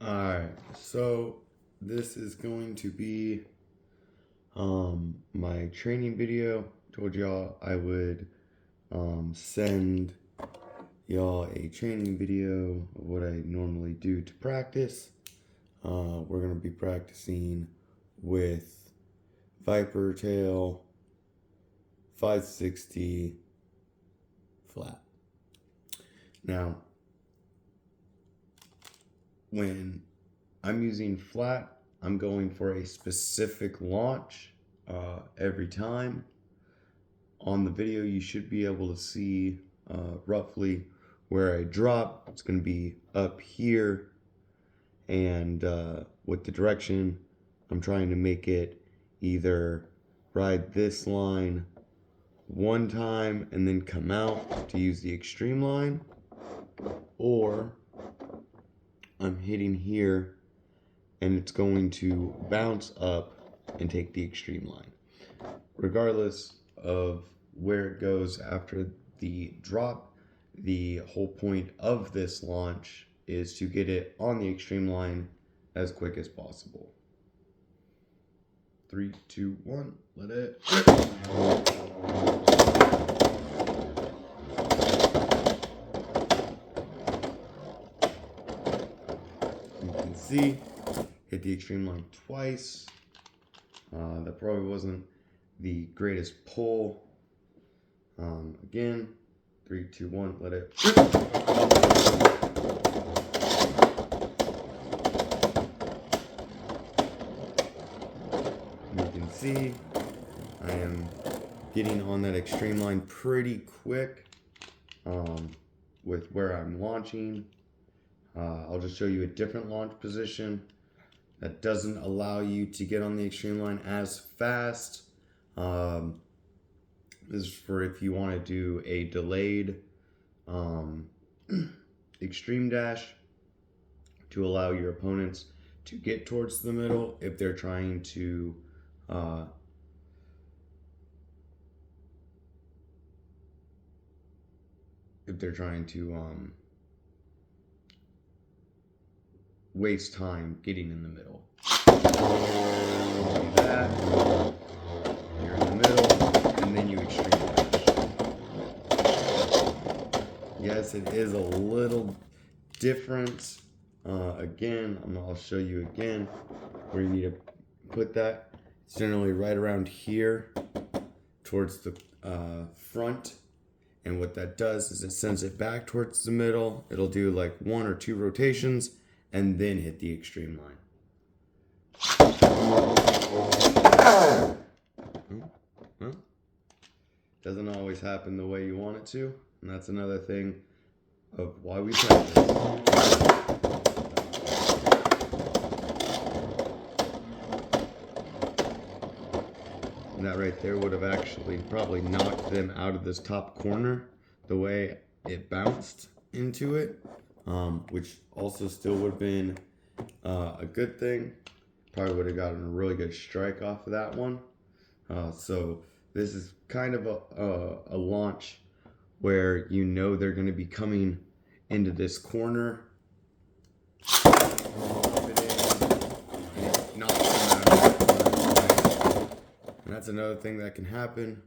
Alright, so this is going to be my training video. Told y'all I would send y'all a training video of what I normally do to practice. We're gonna be practicing with Viper Tail 560 flat. Now, when I'm using flat, I'm going for a specific launch every time. On the video, you should be able to see roughly where I drop. It's going to be up here, and with the direction, I'm trying to make it either ride this line one time and then come out to use the extreme line, or I'm hitting here and it's going to bounce up and take the extreme line. Regardless of where it goes after the drop, the whole point of this launch is to get it on the extreme line as quick as possible. 3, 2, 1, let it rip. You can see, hit the extreme line twice. That probably wasn't the greatest pull. Again, 3, 2, 1, let it rip. You can see I am getting on that extreme line pretty quick with where I'm launching. I'll just show you a different launch position that doesn't allow you to get on the extreme line as fast. This is for if you want to do a delayed extreme dash to allow your opponents to get towards the middle if they're trying to waste time getting in the middle. Do that. You're in the middle, and then you extreme dash. Yes, it is a little different. Again, I'll show you again where you need to put that. It's generally right around here towards the front. And what that does is it sends it back towards the middle. It'll do like 1 or 2 rotations and then hit the extreme line. Well, doesn't always happen the way you want it to, and that's another thing of why we practice. And that right there would have actually probably knocked them out of this top corner the way it bounced into it, which also still would have been a good thing. Probably would have gotten a really good strike off of that one. So this is kind of a launch where you know they're going to be coming into this corner. And that's another thing that can happen.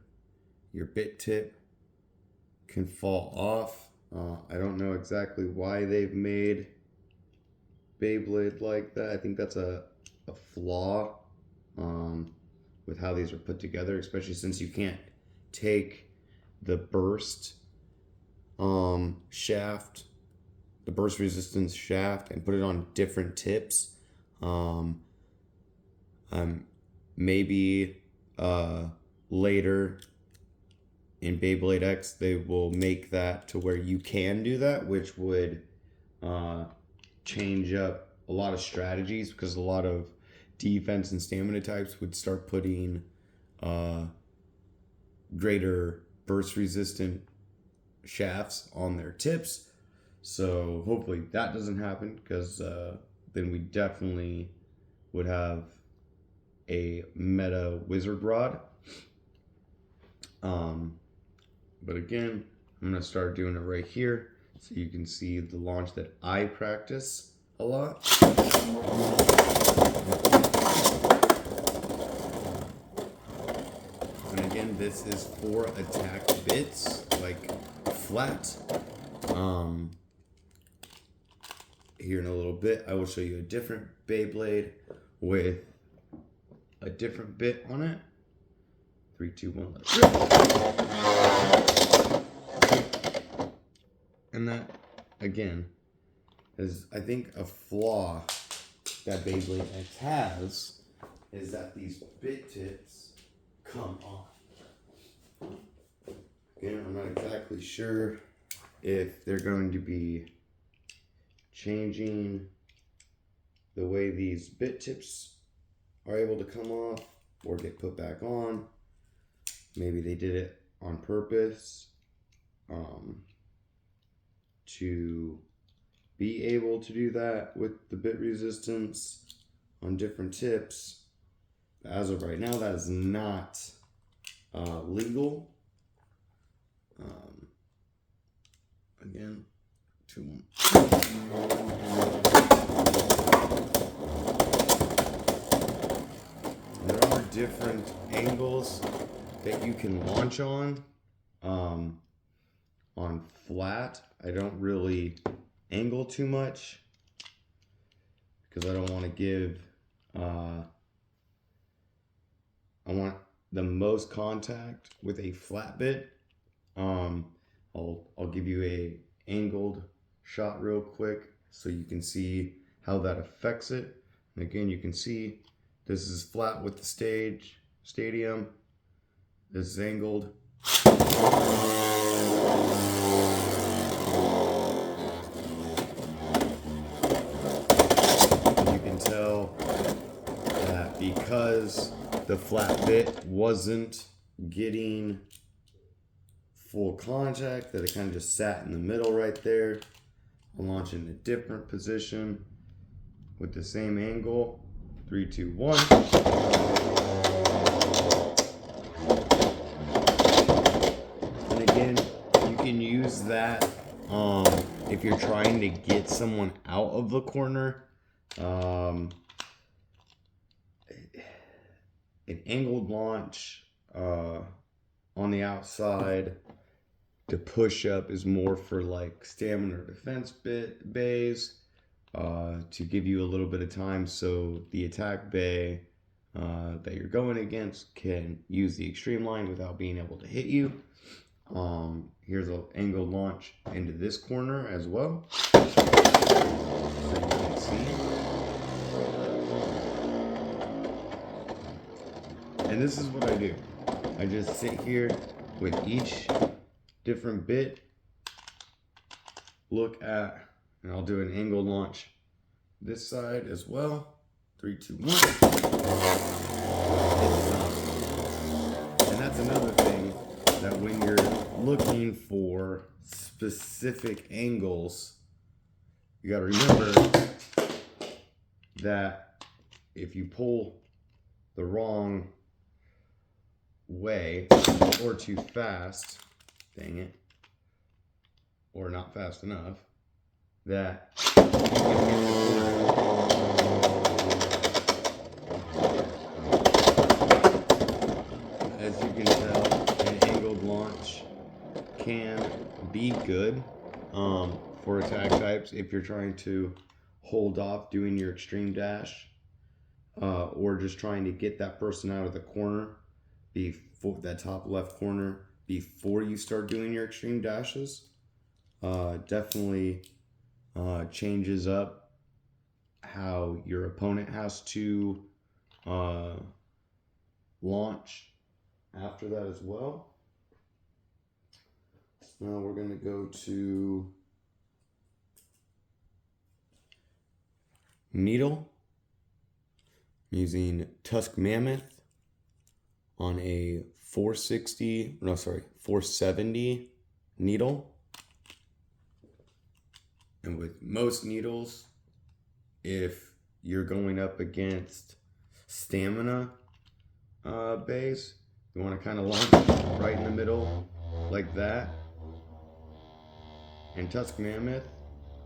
Your bit tip can fall off. I don't know exactly why they've made Beyblade like that. I think that's a flaw with how these are put together, especially since you can't take the burst shaft, the burst resistance shaft, and put it on different tips. Maybe later in Beyblade X they will make that to where you can do that, which would change up a lot of strategies, because a lot of defense and stamina types would start putting greater burst resistant shafts on their tips. So hopefully that doesn't happen, because then we definitely would have a meta wizard rod. But again, I'm going to start doing it right here so you can see the launch that I practice. a lot. And again, this is for attack bits, like flat. Here in a little bit, I will show you a different Beyblade with a different bit on it. 3, 2, 1, let's go. And that, again, is, I think, a flaw that Beyblade X has, is that these bit tips come off. Again, I'm not exactly sure if they're going to be changing the way these bit tips are able to come off or get put back on. Maybe they did it on purpose to be able to do that with the bit resistance on different tips. As of right now, that is not legal. Again, 2, 1. There are different angles that you can launch on flat. I don't really angle too much because I don't want to give I want the most contact with a flat bit. I'll give you a angled shot real quick so you can see how that affects it. And again, you can see this is flat with the stadium. This is angled. And you can tell that because the flat bit wasn't getting full contact, that it kind of just sat in the middle right there. I'll launch in a different position with the same angle. 3, 2, 1. And again, you can use that if you're trying to get someone out of the corner. An angled launch on the outside. The push-up is more for like stamina or defense bays to give you a little bit of time so the attack bay that you're going against can use the extreme line without being able to hit you. Here's an angled launch into this corner as well. So you can see. And this is what I do. I just sit here with each different bit, look at, and I'll do an angle launch this side as well. 3, 2, 1. And that's another thing, that when you're looking for specific angles, you got to remember that if you pull the wrong way or too fast, dang it, or not fast enough, that as you can tell, an angled launch can be good for attack types if you're trying to hold off doing your extreme dash or just trying to get that person out of the corner, before that top left corner, before you start doing your extreme dashes. Definitely changes up how your opponent has to launch after that as well. Now we're going to go to needle. I'm using Tusk Mammoth on a 470 needle. And with most needles, if you're going up against stamina bays, you want to kind of launch right in the middle like that. And Tusk Mammoth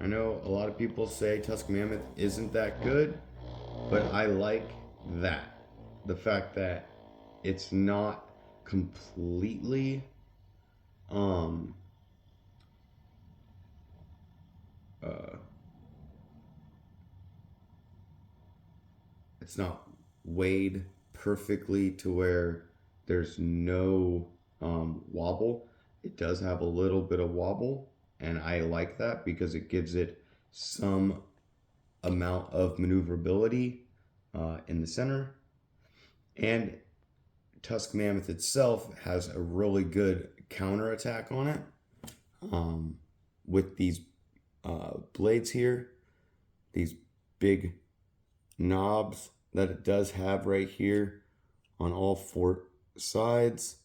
I know a lot of people say Tusk Mammoth isn't that good, but I like that. The fact that it's not completely um uh it's not weighed perfectly to where there's no wobble. It does have a little bit of wobble, and I like that because it gives it some amount of maneuverability in the center. And Tusk Mammoth itself has a really good counter attack on it um, with these blades here, these big knobs that it does have right here on all four sides.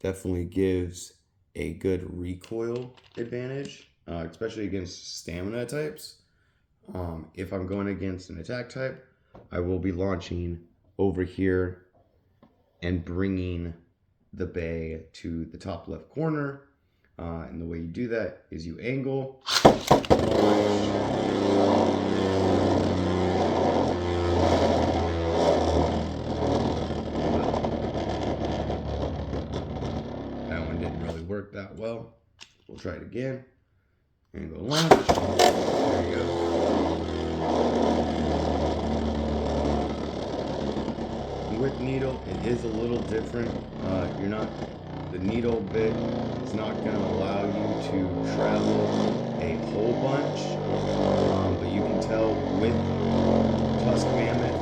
Definitely gives a good recoil advantage, especially against stamina types. If I'm going against an attack type, I will be launching over here and bringing the bay to the top left corner. And the way you do that is you angle, that one didn't really work that well. We'll try it again. Angle launch. There you go. With needle, it is a little different. The needle bit is not going to allow you to travel a whole bunch, but you can tell with Tusk Mammoth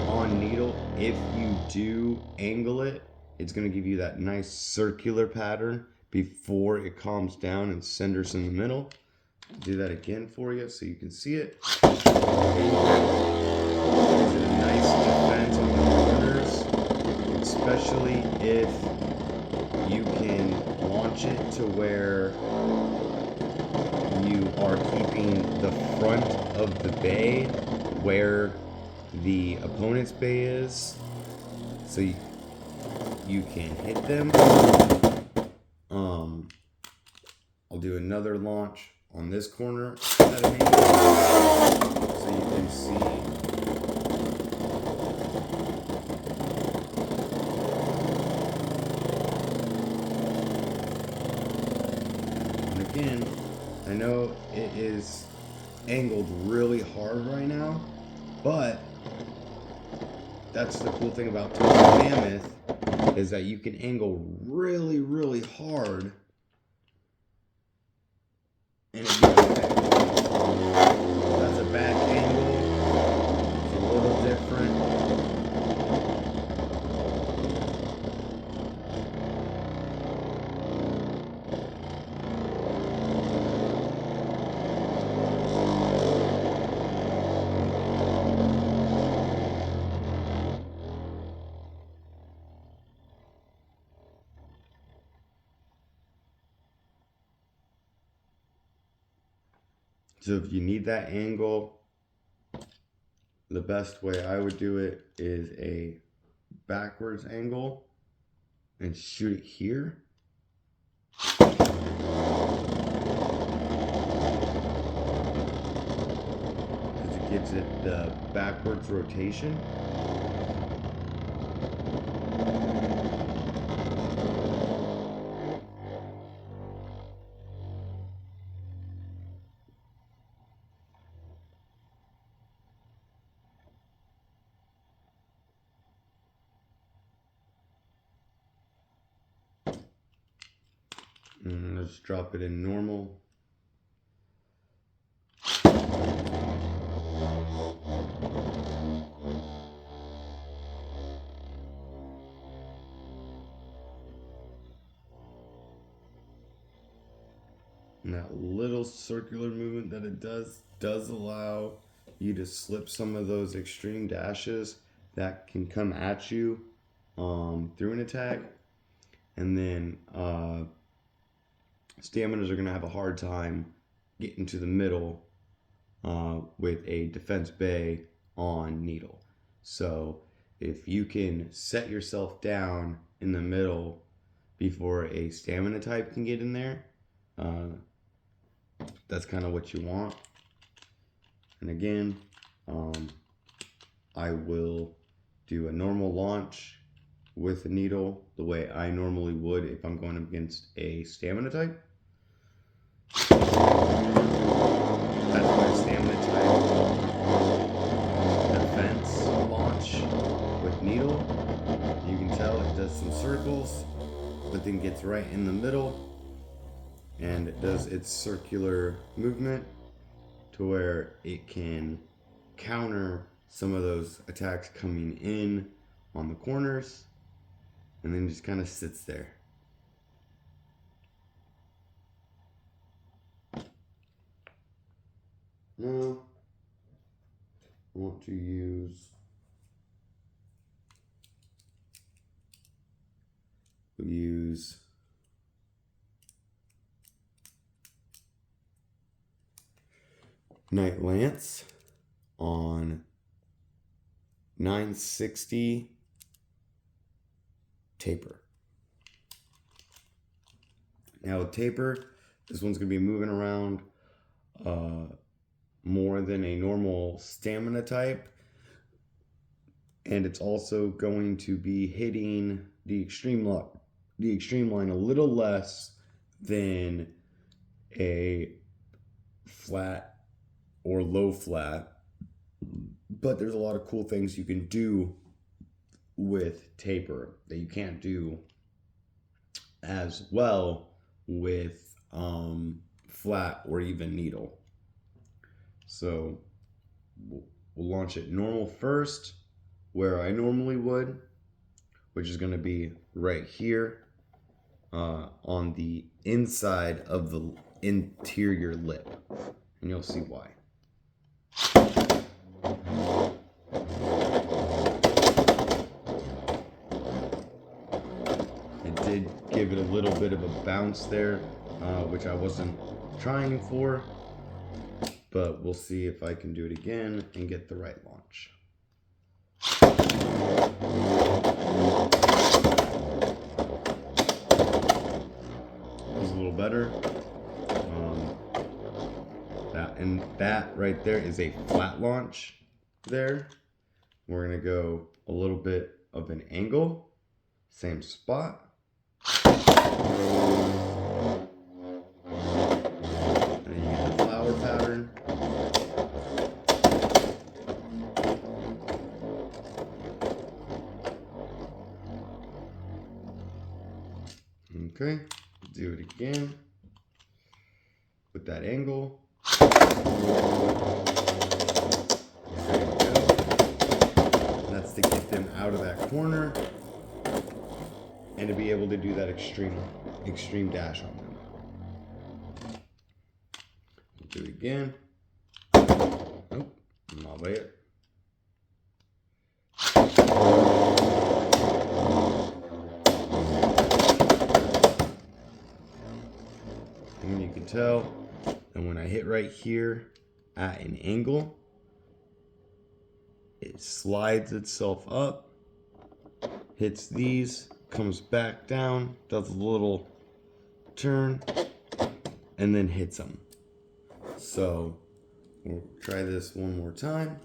on needle, if you do angle it, it's going to give you that nice circular pattern before it calms down and centers in the middle. I'll do that again for you so you can see it. Gives it a nice defense on the corners, especially if you can launch it to where you are keeping the front of the bay where the opponent's bay is, so you can hit them. I'll do another launch on this corner at an angle so you can see. And again, I know it is angled really hard right now, but that's the cool thing about Tusk Mammoth is that you can angle really, really hard and it'd be okay. That's a back angle. It's a little different. So if you need that angle, the best way I would do it is a backwards angle and shoot it here. Because it gives it the backwards rotation. And let's drop it in normal. And that little circular movement that it does allow you to slip some of those extreme dashes that can come at you through an attack. And then Staminas are going to have a hard time getting to the middle with a defense bay on needle. So if you can set yourself down in the middle before a stamina type can get in there, that's kind of what you want. And again, I will do a normal launch with a needle the way I normally would if I'm going against a stamina type. That's my stamina type defense launch with needle. You can tell it does some circles, but then gets right in the middle, and it does its circular movement to where it can counter some of those attacks coming in on the corners, and then just kind of sits there. Now, I want to use Night Lance on 960 taper. Now with taper, this one's going to be moving around more than a normal stamina type, and it's also going to be hitting the extreme line a little less than a flat or low flat, but there's a lot of cool things you can do with taper that you can't do as well with flat or even needle. So we'll launch it normal first, where I normally would, which is going to be right here on the inside of the interior lip, and you'll see why. It did give it a little bit of a bounce there, which I wasn't trying for, but we'll see if I can do it again and get the right launch. That was a little better. That right there is a flat launch there. We're gonna go a little bit of an angle, same spot. And you get the flower pattern. Okay, do it again with that angle. There you go. That's to get them out of that corner and to be able to do that extreme dash on them. Do it again. Nope, not yet. And you can tell, and when I hit right here at an angle, it slides itself up, hits these, comes back down, does a little turn, and then hits them. So we'll try this one more time.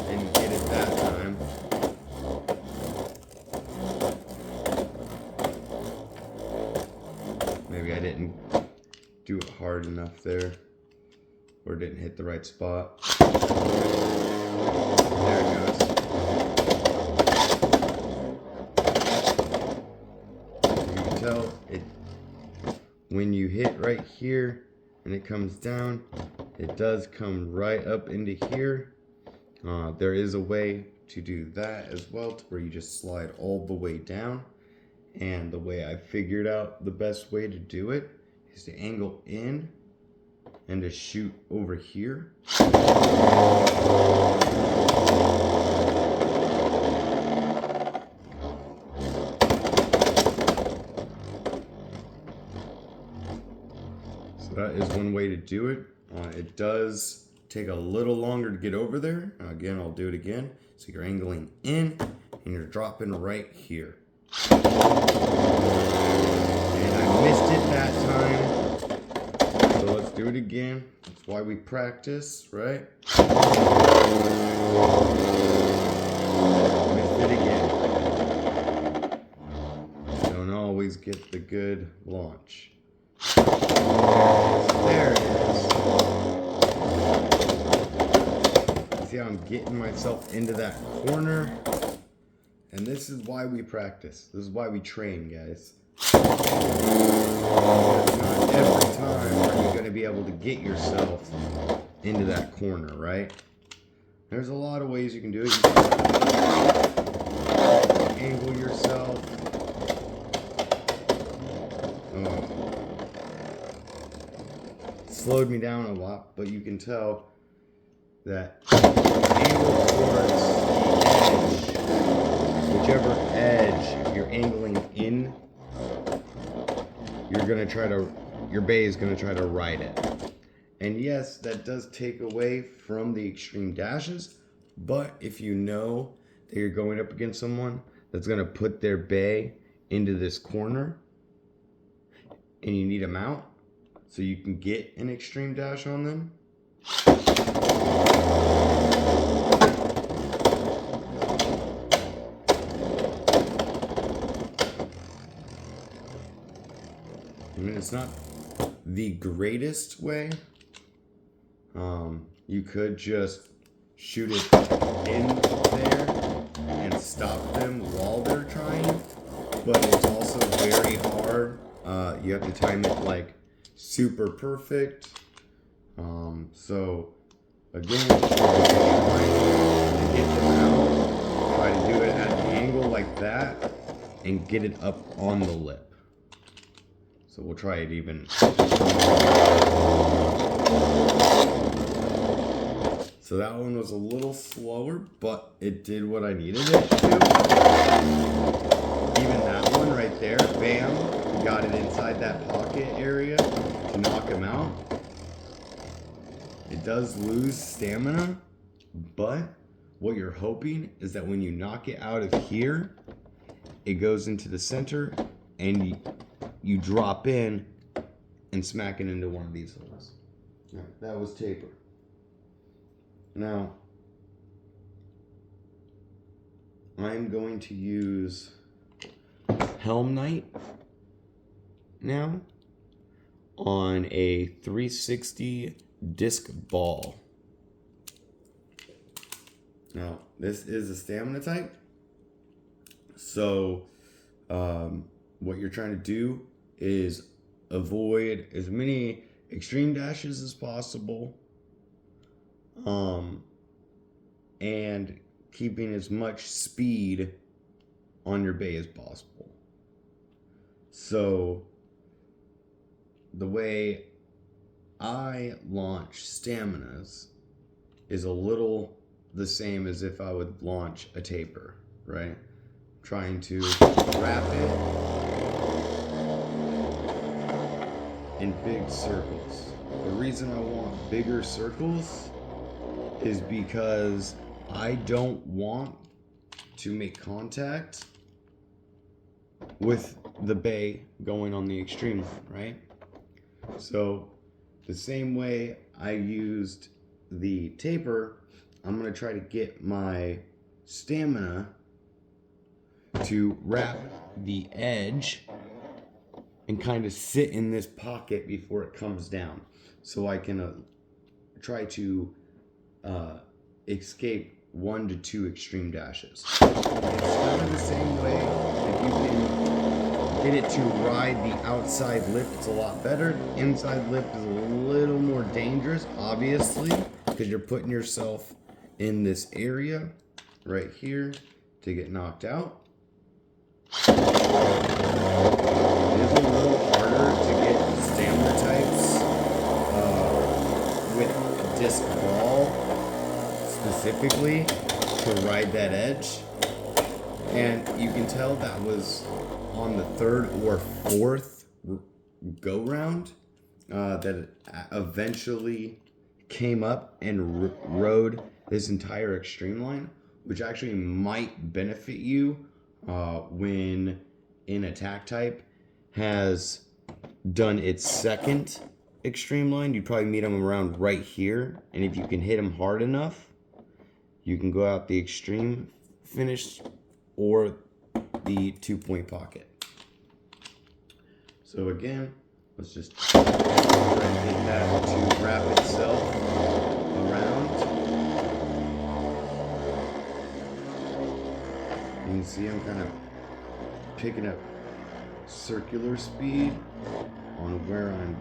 Didn't get it that time. Maybe I didn't do it hard enough there, or didn't hit the right spot. There it goes. You can tell it when you hit right here and it comes down, it does come right up into here. There is a way to do that as well, to where you just slide all the way down. And the way I figured out the best way to do it is to angle in and to shoot over here. So that is one way to do it. It does take a little longer to get over there. Again, I'll do it again. So you're angling in and you're dropping right here. And I missed it that time. So do it again. That's why we practice, right? Miss it again. Don't always get the good launch. There it is. See how I'm getting myself into that corner? And this is why we practice. This is why we train, guys. Not every time are you going to be able to get yourself into that corner, right? There's a lot of ways you can do it. You can angle yourself. Slowed me down a lot, but you can tell that angle towards the edge, whichever edge you're angling in, your bay is gonna try to ride it. And yes, that does take away from the extreme dashes, but if you know that you're going up against someone that's gonna put their bay into this corner and you need a mount so you can get an extreme dash on them, I mean, it's not the greatest way. You could just shoot it in there and stop them while they're trying, but it's also very hard. You have to time it like super perfect. So again, try to get them out. Try to do it at an angle like that and get it up on the lip. So we'll try it even. So that one was a little slower, but it did what I needed it to. Even that one right there, bam, got it inside that pocket area to knock him out. It does lose stamina, but what you're hoping is that when you knock it out of here, it goes into the center and you drop in and smack it into one of these holes. Right, that was taper. Now, I'm going to use Helm Knight now on a 360 disc ball. Now, this is a stamina type. So, what you're trying to do is avoid as many extreme dashes as possible, and keeping as much speed on your bay as possible. So the way I launch staminas is a little the same as if I would launch a taper, right? Trying to wrap it in big circles. The reason I want bigger circles is because I don't want to make contact with the bay going on the extreme line, right? So the same way I used the taper, I'm going to try to get my stamina to wrap the edge and kind of sit in this pocket before it comes down, so I can try to escape 1 to 2 extreme dashes. It's kind of the same way. If you can get it to ride the outside lip, it's a lot better. Inside lip is a little more dangerous, obviously, because you're putting yourself in this area right here to get knocked out. It is a little harder to get stamina types with a disc ball specifically to ride that edge. And you can tell that was on the 3rd or 4th go round that it eventually came up and rode this entire extreme line, which actually might benefit you when an attack type has done its second extreme line, you'd probably meet them around right here. And if you can hit them hard enough, you can go out the extreme finish or the 2-point pocket. So again, let's just try to get that to wrap itself around. You can see I'm kind of picking up circular speed on where I'm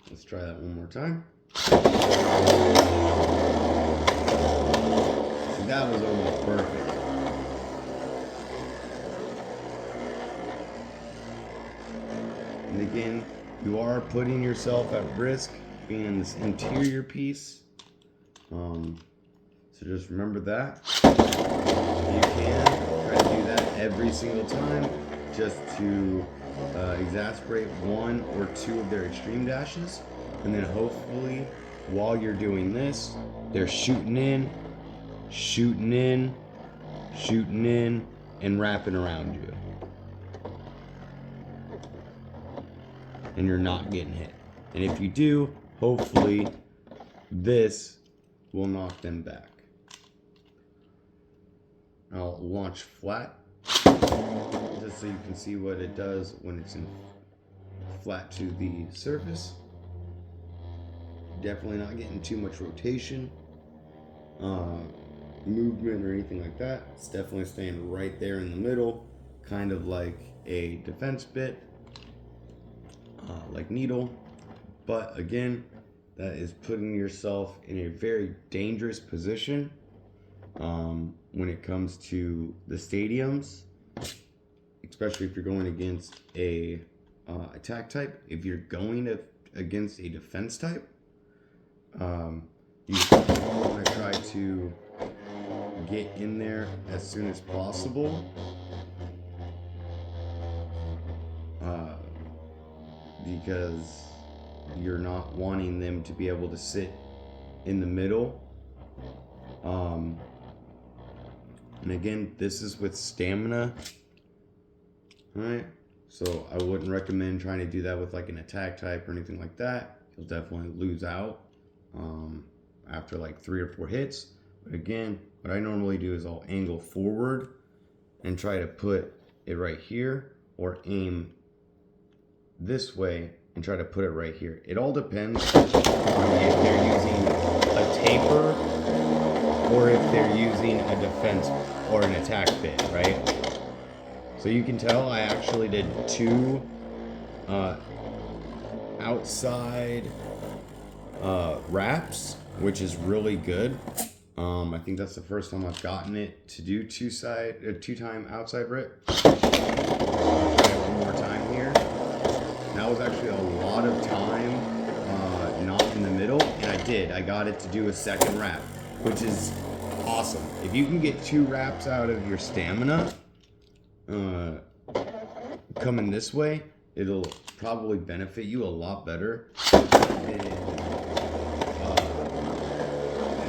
let's try that one more time. So that was almost perfect. And again, you are putting yourself at risk being in this interior piece. So just remember that. You can try to do that every single time just to exasperate one or two of their extreme dashes. And then hopefully while you're doing this, they're shooting in, shooting in, shooting in, and wrapping around you. And you're not getting hit. And if you do, hopefully this will knock them back. I'll launch flat just so you can see what it does when it's in flat to the surface. Definitely not getting too much rotation, movement or anything like that. It's definitely staying right there in the middle, kind of like a defense bit, like needle. But again, that is putting yourself in a very dangerous position when it comes to the stadiums, especially if you're going against a attack type. If you're going against a defense type, you want to try to get in there as soon as possible, because you're not wanting them to be able to sit in the middle. And again, this is with stamina. Alright, so I wouldn't recommend trying to do that with like an attack type or anything like that. You'll definitely lose out after like 3 or 4 hits. But again, what I normally do is I'll angle forward and try to put it right here, or aim this way and try to put it right here. It all depends on if they're using a taper or if they're using a defense or an attack bit, right? So you can tell I actually did 2 outside wraps, which is really good. I think that's the first time I've gotten it to do 2-time outside rip. Try it one more time here. That was actually a lot of time not in the middle, and I got it to do a second wrap, which is awesome. If you can get 2 wraps out of your stamina coming this way, it'll probably benefit you a lot better than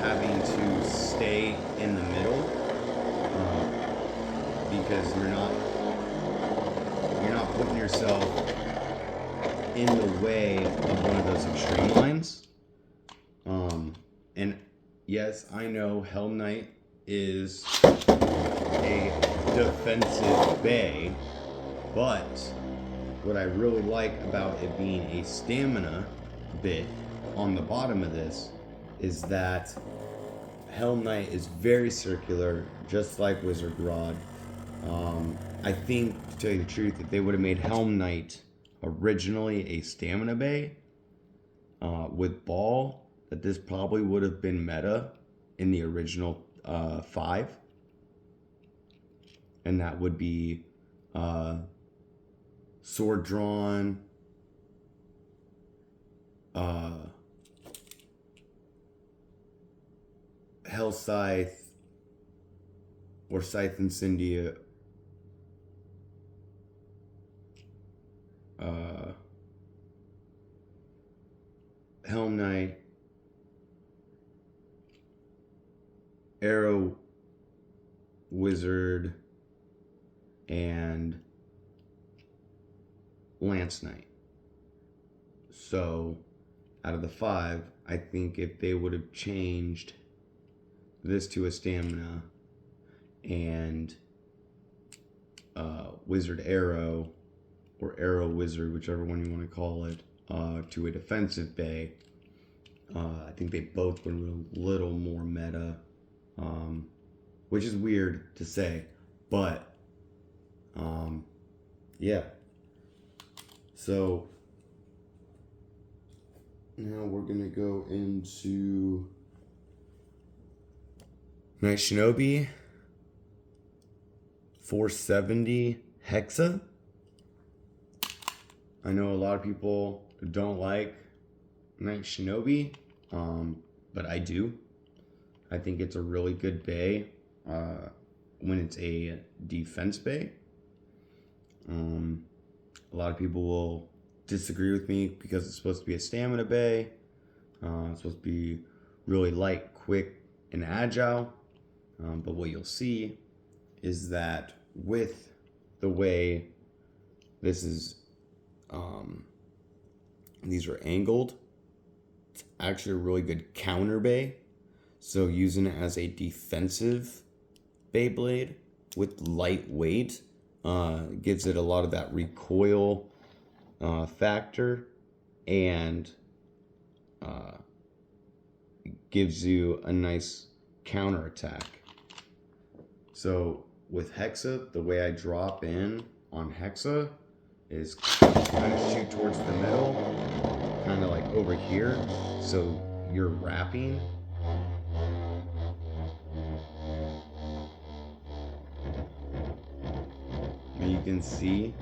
having to stay in the middle, because you're not putting yourself in the way of one of those extreme lines. And yes, I know Helm Knight is a defensive bay, but what I really like about it being a stamina bit on the bottom of this is that Helm Knight is very circular, just like Wizard Rod. I think, to tell you the truth, if they would have made Helm Knight originally a stamina bay with ball, that this probably would have been meta in the original 5. And that would be sword drawn, Hell Scythe, or Scythe Incendia, Helm Knight, Arrow Wizard, and Lance Knight. So out of the 5, I think if they would have changed this to a stamina and Wizard Arrow or Arrow Wizard, whichever one you want to call it, to a defensive bay, I think they both were a little more meta, which is weird to say, but yeah. So now we're gonna go into Night Shinobi 470 Hexa. I know a lot of people don't like Night Shinobi, but I do. I think it's a really good bay when it's a defense bay. A lot of people will disagree with me because it's supposed to be a stamina bay. It's supposed to be really light, quick, and agile. But what you'll see is that with the way this is, these are angled, it's actually a really good counter bay. So using it as a defensive Beyblade with lightweight gives it a lot of that recoil factor, and gives you a nice counter attack. So with Hexa, the way I drop in on Hexa is kind of shoot towards the middle, kind of like over here, so you're wrapping. And you can see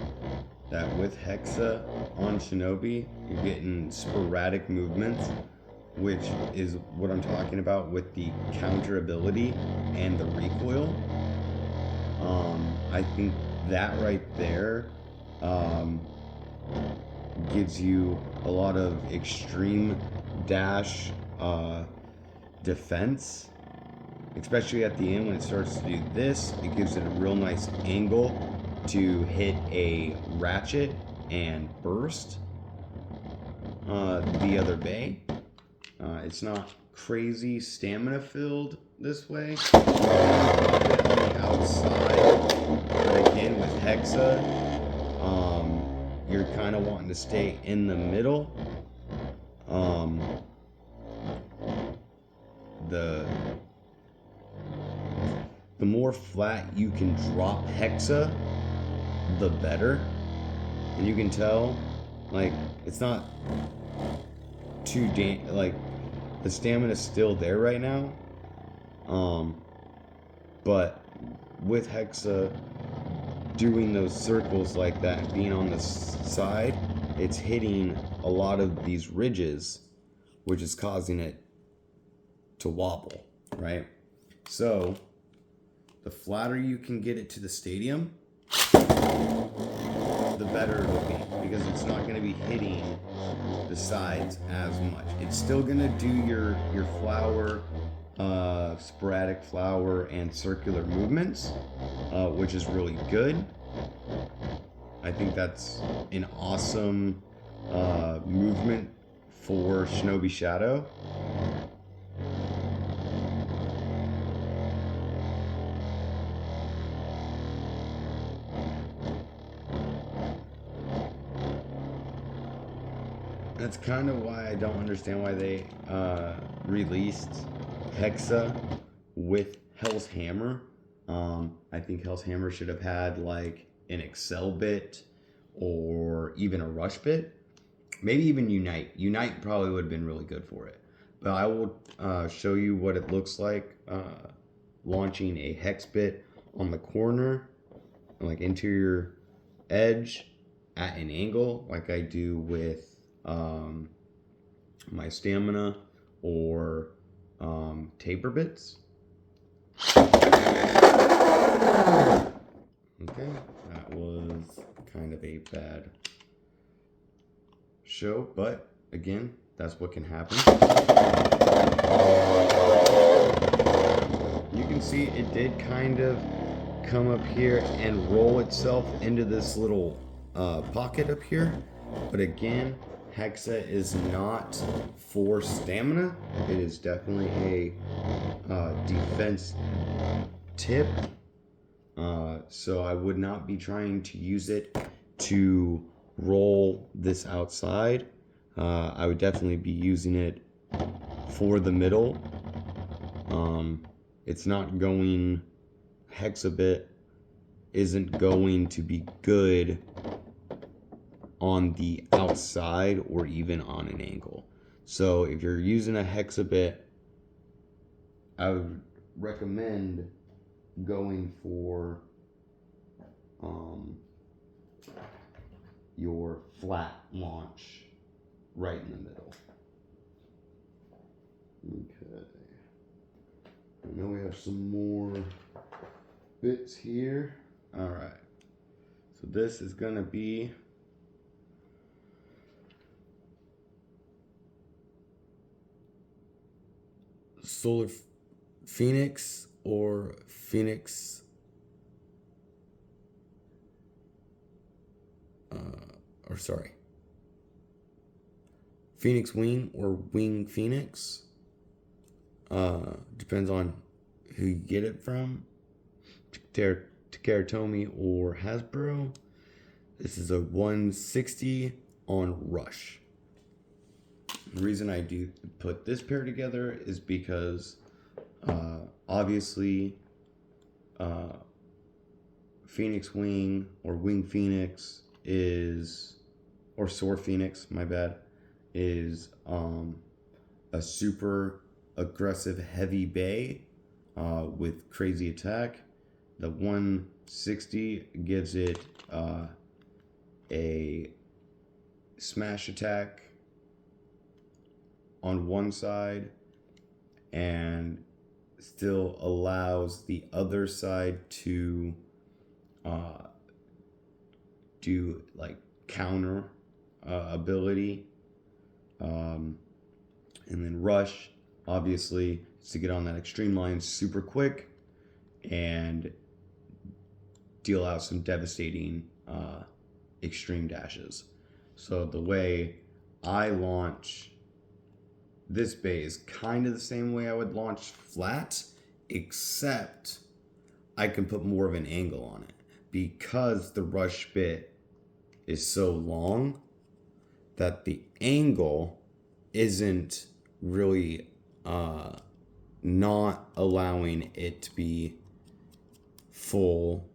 that with Hexa on Shinobi, you're getting sporadic movements, which is what I'm talking about with the counter ability and the recoil. I think that right there gives you a lot of extreme dash defense, especially at the end when it starts to do this. It gives it a real nice angle to hit a ratchet and burst the other bay. It's not crazy stamina filled this way. A bit on the outside, but again with Hexa, you're kind of wanting to stay in the middle. The more flat you can drop Hexa, the better. And you can tell, like, it's not too like, the stamina is still there right now. But with Hexa doing those circles like that and being on the side, it's hitting a lot of these ridges, which is causing it to wobble, right? So the flatter you can get it to the stadium, the better it'll be, because it's not going to be hitting the sides as much. It's still going to do your flower, sporadic flower and circular movements, which is really good. I think that's an awesome movement for Shinobi Shadow. That's kind of why I don't understand why they released Hexa with Hell's Hammer. I think Hell's Hammer should have had like an Excel bit or even a Rush bit. Maybe even Unite. Unite probably would have been really good for it. But I will show you what it looks like launching a Hex bit on the corner, like interior edge at an angle, like I do with my stamina or taper bits. Okay, that was kind of a bad show, but again, that's what can happen. can see, it did kind of come up here and roll itself into this little pocket up here. But again, Hexa is not for stamina. It is definitely a defense tip. So I would not be trying to use it to roll this outside. I would definitely be using it for the middle. It's not going, Hexabit isn't going to be good on the outside or even on an angle. So if you're using a Hexabit, I would recommend going for your flat launch right in the middle. Okay. I know we have some more bits here. All right. So this is gonna be Solar Phoenix or Phoenix Phoenix Wing or Wing Phoenix. Depends on who you get it from, Takaratomi or Hasbro. This is a 160 on Rush. The reason I do put this pair together is because obviously Phoenix Wing or Wing Phoenix is, or Soar Phoenix, my bad, is a super aggressive heavy bay with crazy attack. The 160 gives it a smash attack on one side and still allows the other side to do like counter ability. And then Rush, obviously, is to get on that extreme line super quick and deal out some devastating extreme dashes. So the way I launch this bay is kind of the same way I would launch flat, except I can put more of an angle on it because the Rush bit is so long that the angle isn't really not allowing it to be full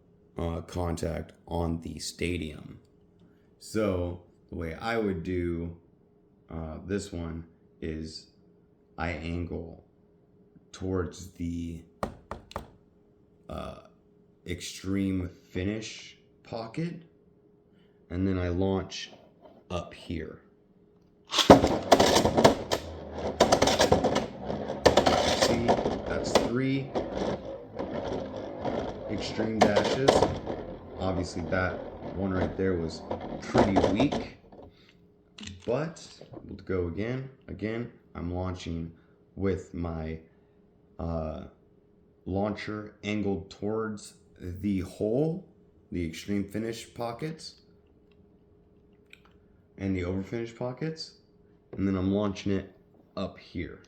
contact on the stadium. So the way I would do this one is I angle towards the extreme finish pocket, and then I launch up here. See, that's 3 extreme dashes. Obviously that one right there was pretty weak, but we'll go again. I'm launching with my launcher angled towards the hole, the extreme finish pockets and the overfinish pockets, and then I'm launching it up here.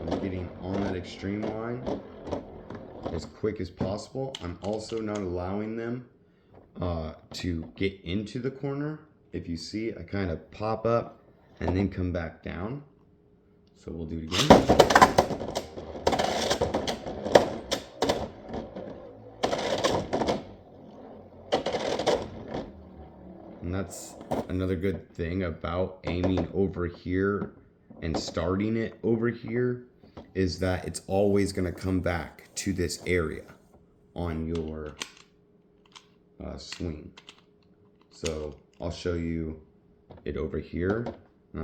I'm getting on that extreme line as quick as possible. I'm also not allowing them to get into the corner. If you see, I kind of pop up and then come back down. So we'll do it again. And that's another good thing about aiming over here and starting it over here, is that it's always going to come back to this area on your swing. So I'll show you it over here. And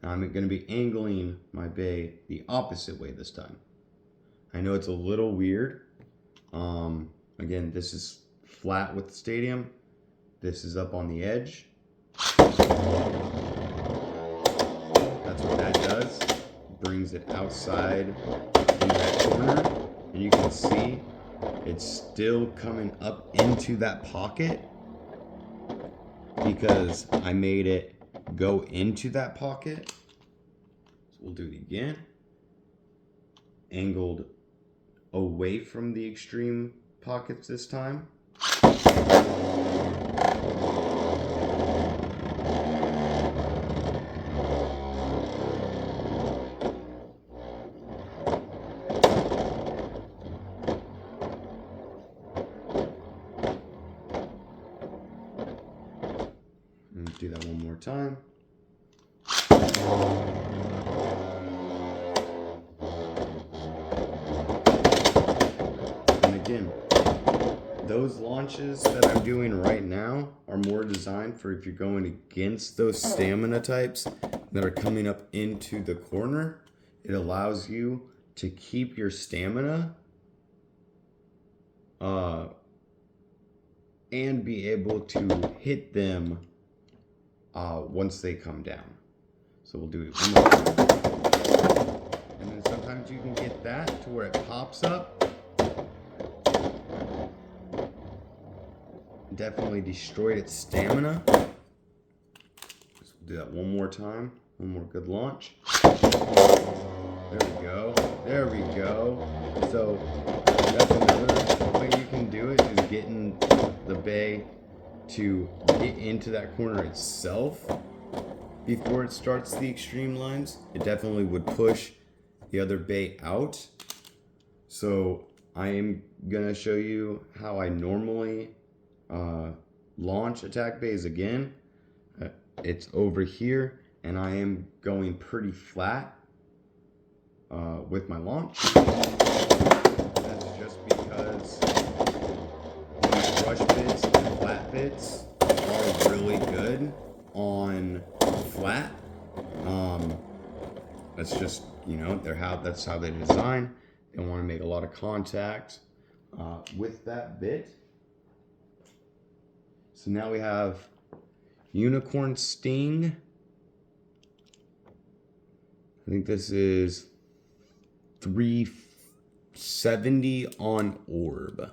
I'm going to be angling my bay the opposite way this time. I know it's a little weird. Again, this is flat with the stadium. This is up on the edge. That's what that does. Brings it outside in that corner. And you can see it's still coming up into that pocket because I made it go into that pocket. So we'll do it again. Angled away from the extreme pockets this time. And do that one more time. And again, those launches that I'm doing right now are more designed for if you're going against those stamina types that are coming up into the corner. It allows you to keep your stamina and be able to hit them once they come down. So we'll do it one more time. And then sometimes you can get that to where it pops up. Definitely destroyed its stamina. So we'll do that one more time. One more good launch. There we go. There we go. So that's another way you can do it, is getting the bay to get into that corner itself before it starts the extreme lines. It definitely would push the other bay out. So I am gonna show you how I normally launch attack bays again. It's over here, and I am going pretty flat with my launch. That's just because these brush bits and flat bits are really good on flat. That's just, you know, that's how they design. They want to make a lot of contact with that bit. So now we have Unicorn Sting. I think this is 370 on Orb.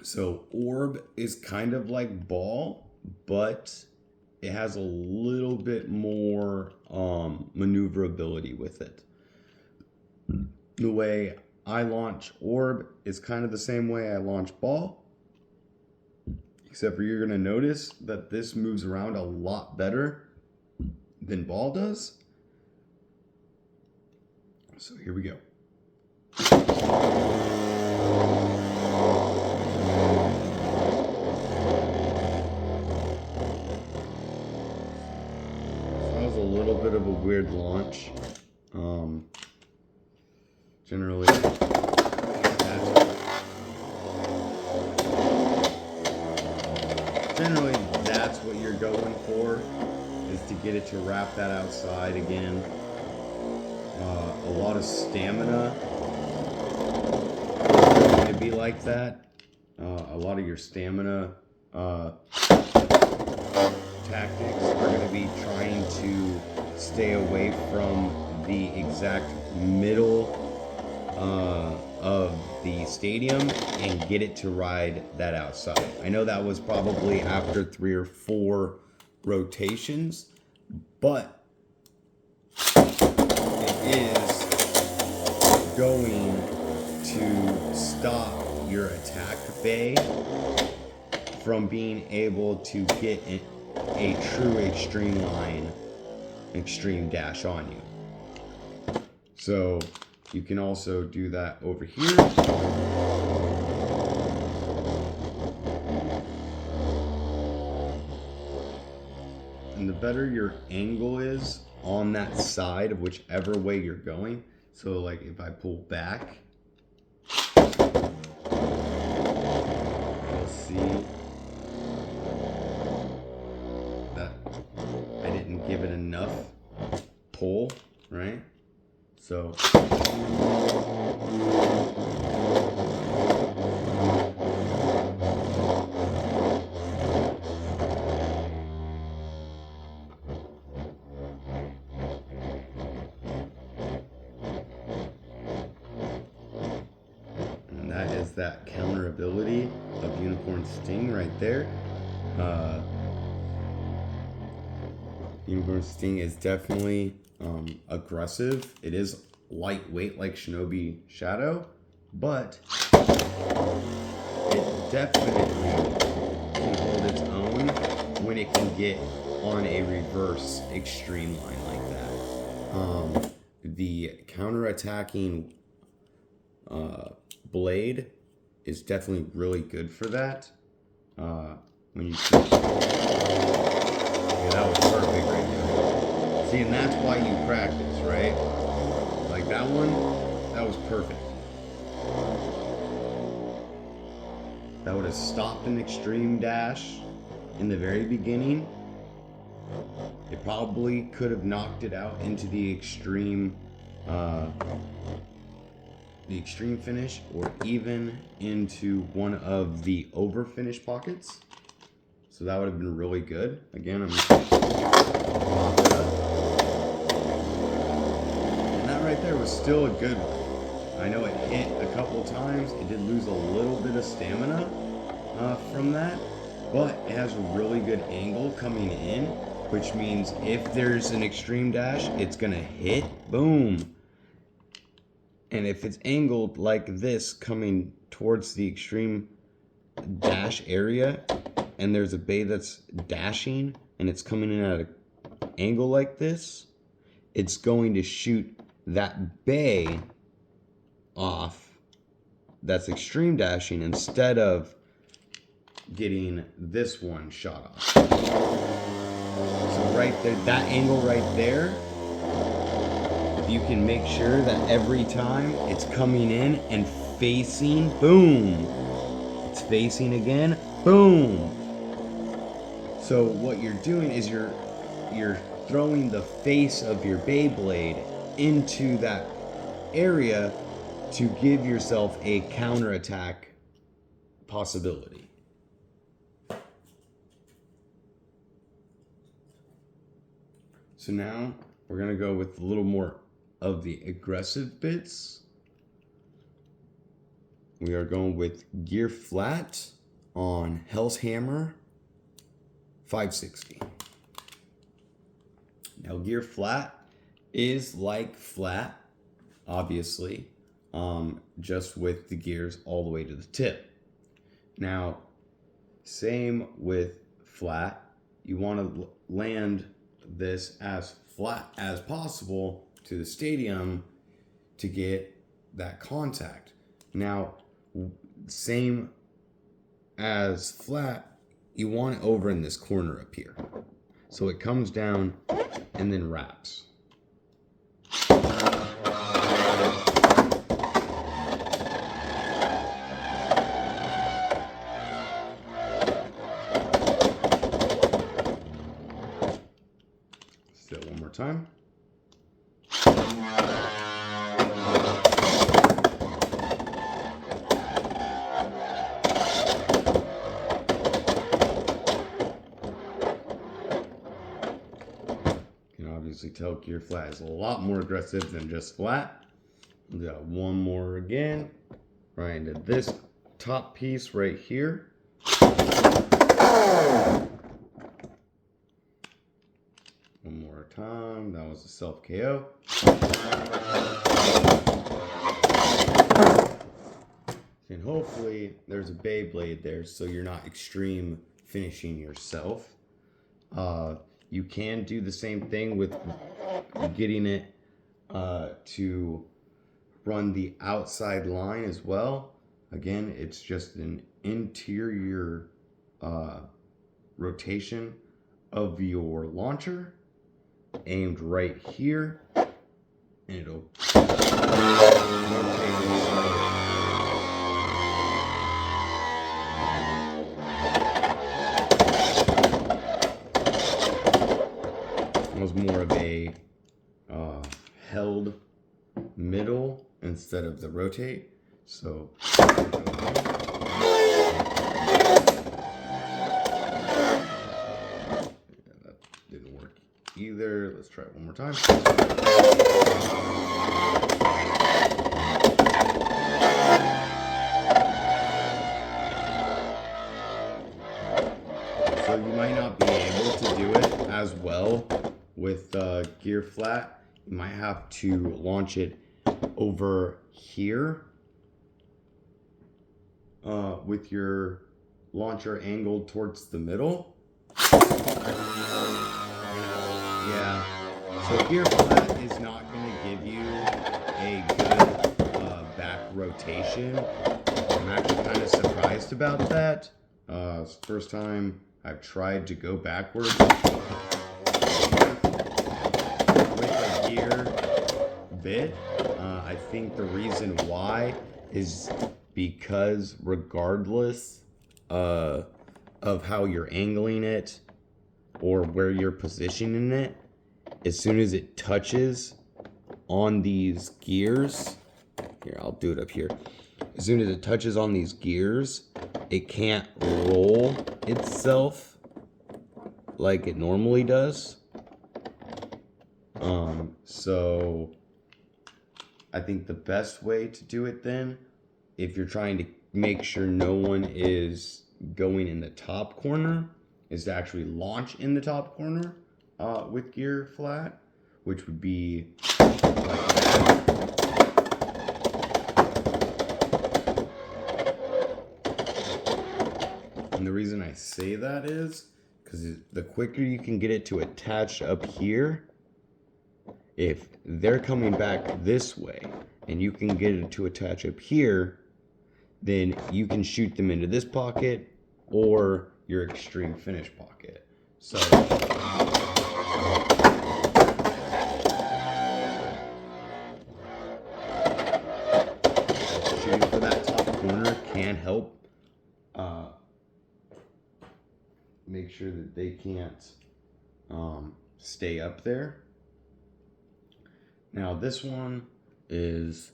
So Orb is kind of like Ball, but it has a little bit more maneuverability with it. The way I launch Orb is kind of the same way I launch Ball, except for you're gonna notice that this moves around a lot better than Ball does. So here we go. That was a little bit of a weird launch. Generally that's what you're going for, is to get it to wrap that outside again. A lot of stamina is going to be like that. A lot of your stamina tactics are going to be trying to stay away from the exact middle of the stadium and get it to ride that outside. I know that was probably after 3 or 4 rotations, but it is going to stop your attack bay from being able to get a true extreme line, extreme dash on you. So you can also do that over here. And the better your angle is on that side of whichever way you're going. So like if I pull back, you'll see that I didn't give it enough pull, right? So that counter ability of Unicorn Sting right there. Unicorn Sting is definitely aggressive. It is lightweight like Shinobi Shadow, but it definitely can hold its own when it can get on a reverse extreme line like that. The counter-attacking blade is definitely really good for that. When you see, yeah, that was perfect right there. See, and that's why you practice, right? Like that one, that was perfect. That would have stopped an extreme dash in the very beginning. It probably could have knocked it out into the extreme finish, or even into one of the over finish pockets. So that would have been really good. Again, I'm just and that right there was still a good one. I know it hit a couple times. It did lose a little bit of stamina from that, but it has a really good angle coming in, which means if there's an extreme dash, it's gonna hit, boom. And if it's angled like this coming towards the extreme dash area, and there's a bay that's dashing and it's coming in at an angle like this, it's going to shoot that bay off that's extreme dashing instead of getting this one shot off. So right there, that angle right there, if you can make sure that every time it's coming in and facing, boom, it's facing again, boom. So what you're doing is you're throwing the face of your Beyblade into that area to give yourself a counterattack possibility. So now we're gonna go with a little more of the aggressive bits. We are going with gear flat on Hell's Hammer 560. Now gear flat is like flat, obviously, just with the gears all the way to the tip. Now, same with flat. You want to land this as flat as possible to the stadium to get that contact. Now, same as flat, you want it over in this corner up here. So it comes down and then wraps. Still one more time. Obviously tell gear flat is a lot more aggressive than just flat. We got one more again, right into this top piece right here. One more time, that was a self KO. And hopefully there's a Beyblade there so you're not extreme finishing yourself. You can do the same thing with getting it to run the outside line as well. Again, it's just an interior rotation of your launcher aimed right here, and it'll rotate itself. Was more of a held middle instead of the rotate. So yeah, that didn't work either. Let's try it one more time. well with gear flat, you might have to launch it over here with your launcher angled towards the middle. Yeah, so gear flat is not going to give you a good back rotation. I'm actually kind of surprised about that. It's the first time I've tried to go backwards with a gear bit. I think the reason why is because regardless of how you're angling it or where you're positioning it, as soon as it touches on these gears, here, I'll do it up here. As soon as it touches on these gears, it can't roll itself like it normally does. So I think the best way to do it then, if you're trying to make sure no one is going in the top corner, is to actually launch in the top corner with gear flat, which would be like that. And the reason I say that is because the quicker you can get it to attach up here, if they're coming back this way and you can get it to attach up here, then you can shoot them into this pocket or your extreme finish pocket. So shooting for that top corner can help make sure that they can't stay up there. Now this one is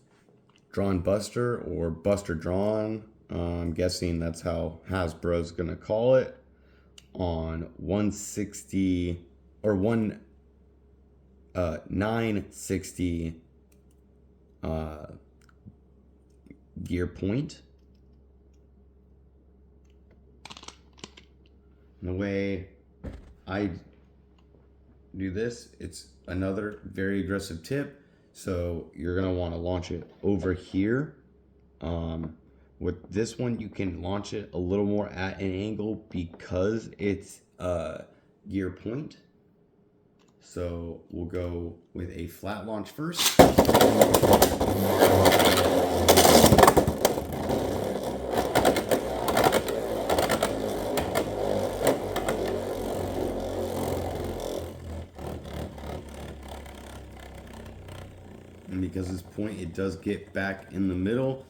Drawn Buster or Buster Drawn. I'm guessing that's how Hasbro's gonna call it, on 160 or 960 gear point. And the way I do this, it's another very aggressive tip. So you're gonna want to launch it over here. With this one, you can launch it a little more at an angle because it's gear point. So we'll go with a flat launch first. And because this point, it does get back in the middle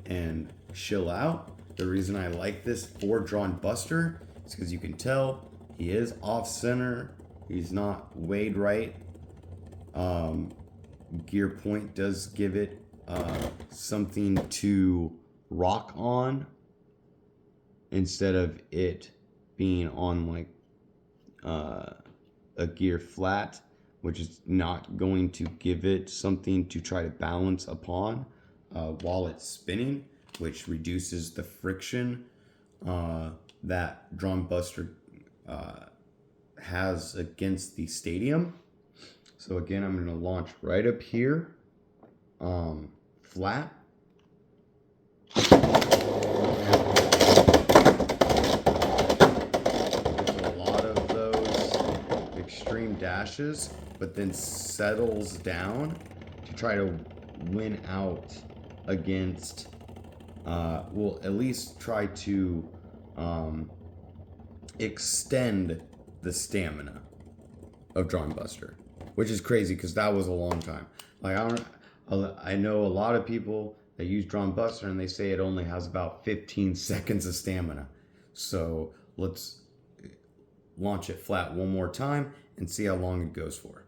and chill out. The reason I like this for Drawn Buster is because you can tell he is off center. He's not weighed right. Gear point does give it something to rock on instead of it being on like a gear flat, which is not going to give it something to try to balance upon while it's spinning, which reduces the friction that Drawn Buster has against the stadium. So again, I'm going to launch right up here, flat. With a lot of those extreme dashes, but then settles down to try to win out against, will at least try to extend the stamina of Drawn Buster, which is crazy because that was a long time. Like I know a lot of people that use Drawn Buster and they say it only has about 15 seconds of stamina. So let's launch it flat one more time and see how long it goes for.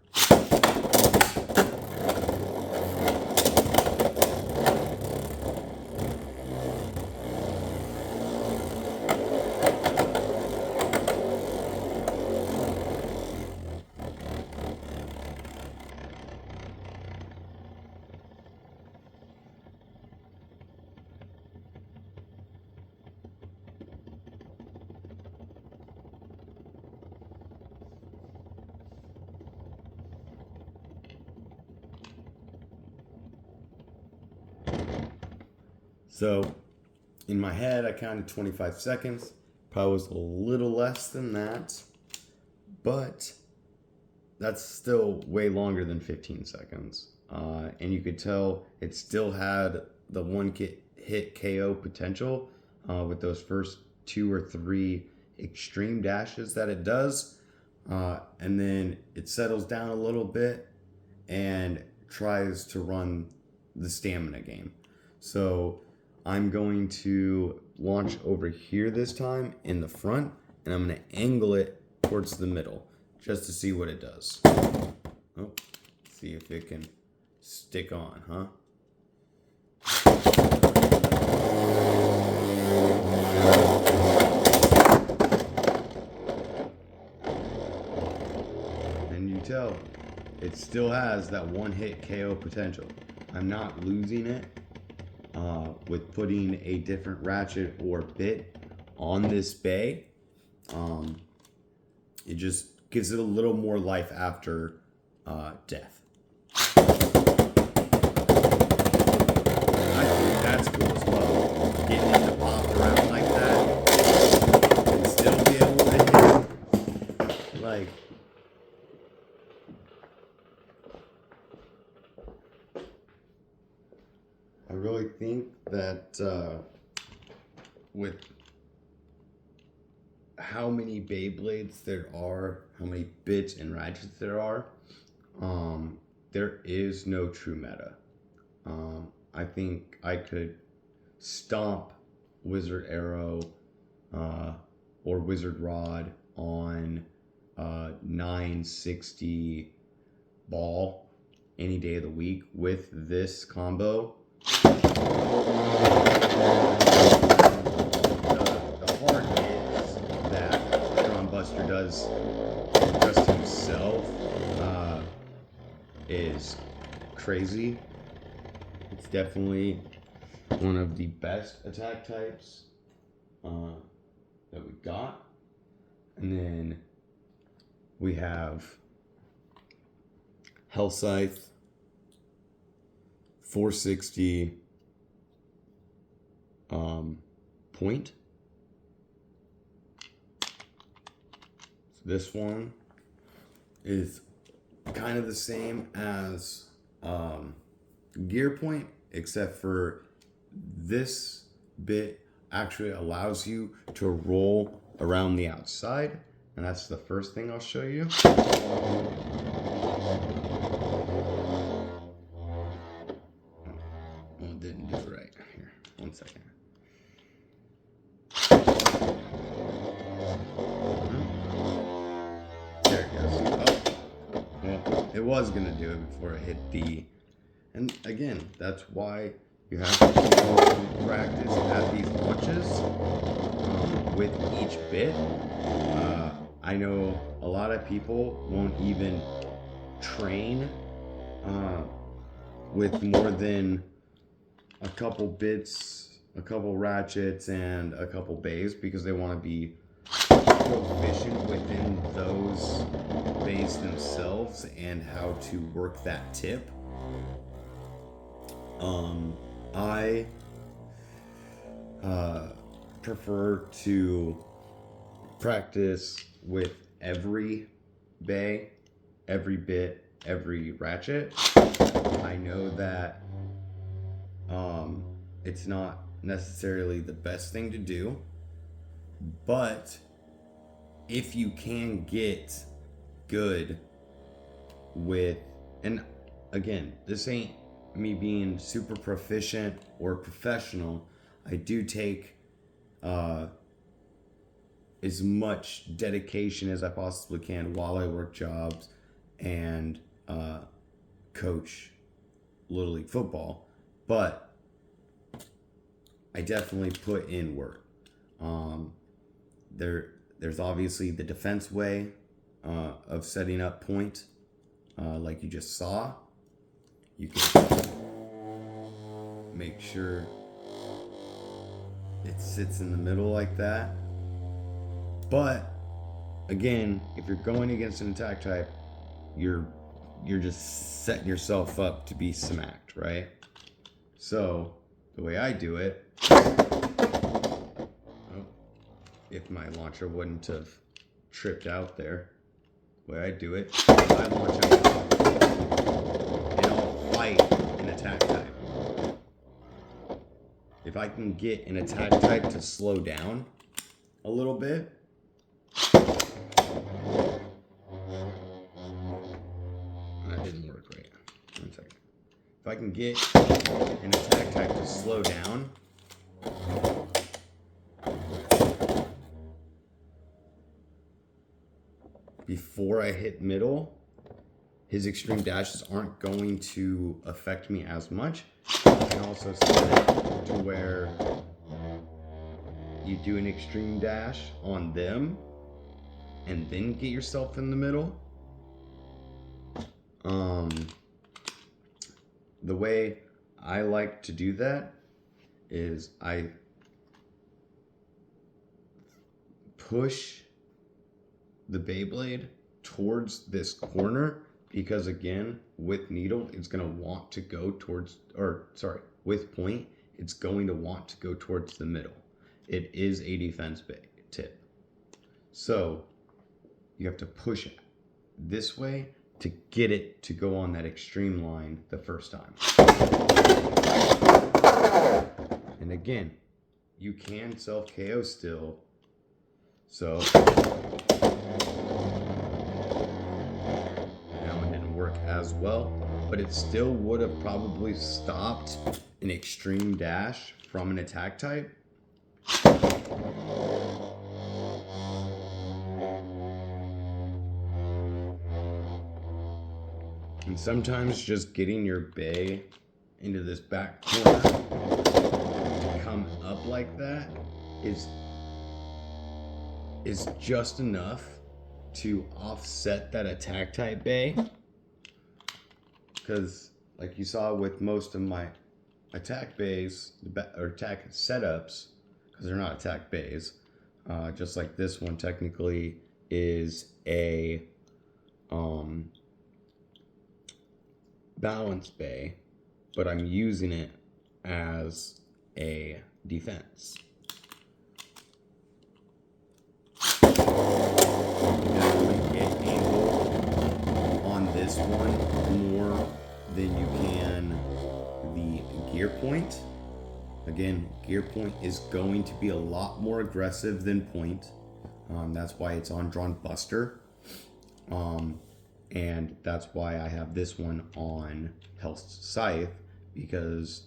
So in my head, I counted 25 seconds. Probably was a little less than that, but that's still way longer than 15 seconds. And you could tell it still had the one hit KO potential with those first 2 or 3 extreme dashes that it does. And then it settles down a little bit and tries to run the stamina game. So I'm going to launch over here this time in the front, and I'm going to angle it towards the middle just to see what it does. Oh, see if it can stick on, huh? And you tell it still has that one hit KO potential. I'm not losing it with putting a different ratchet or bit on this bay. It just gives it a little more life after death. I think that's cool as well. Getting it to pop around like that and still be able to hit. Like, I really think that with how many Beyblades there are, how many bits and ratchets there are, there is no true meta. I think I could stomp Wizard Arrow or Wizard Rod on 960 ball any day of the week with this combo. The part is that Drum Buster does just himself is crazy. It's definitely one of the best attack types that we got. And then we have Hell Scythe, 460 point. So this one is kind of the same as Gear Point, except for this bit actually allows you to roll around the outside, and that's the first thing I'll show you. Well, it didn't do it right. Here, 1 second. There it goes. Oh, well, it was gonna do it before it hit D. And again, that's why you have to practice at these launches with each bit. I know a lot of people won't even train with more than a couple bits, a couple ratchets, and a couple bays because they want to be proficient within those bays themselves and how to work that tip. I prefer to practice with every bay, every bit, every ratchet. I know that it's not necessarily the best thing to do, but if you can get good with, and again, this ain't me being super proficient or professional, I do take as much dedication as I possibly can while I work jobs and coach Little League football, but I definitely put in work. There's obviously the defense way of setting up point, like you just saw. You can make sure it sits in the middle like that. But again, if you're going against an attack type, you're just setting yourself up to be smacked, right? So the way I do it, oh, if my launcher wouldn't have tripped out there, the way I do it, I launch out and I'll fight an attack type. If I can get an attack type to slow down a little bit, that didn't work right. 1 second. If I can get an attack type to slow down, before I hit middle, his extreme dashes aren't going to affect me as much. You can also set it to where you do an extreme dash on them and then get yourself in the middle. The way I like to do that is I push the Beyblade towards this corner, because again, with needle, it's going to want to go towards, with point, it's going to want to go towards the middle. It is a defense tip. So you have to push it this way to get it to go on that extreme line the first time. And again, you can self KO still. So that one didn't work as well, but it still would have probably stopped an extreme dash from an attack type. And sometimes just getting your bay into this back corner to come up like that is just enough to offset that attack type bay. Because like you saw with most of my attack bays, or attack setups, because they're not attack bays, just like this one technically is a balance bay, but I'm using it as a defense. You definitely get angle on this one more than you can the gear point. Again, gear point is going to be a lot more aggressive than point. That's why it's on Drawn Buster. And that's why I have this one on Hell Scythe, because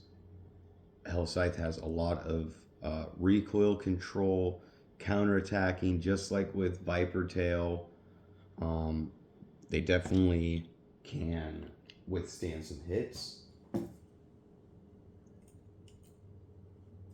Hell Scythe has a lot of recoil control, counterattacking, just like with Viper Tail. They definitely can withstand some hits.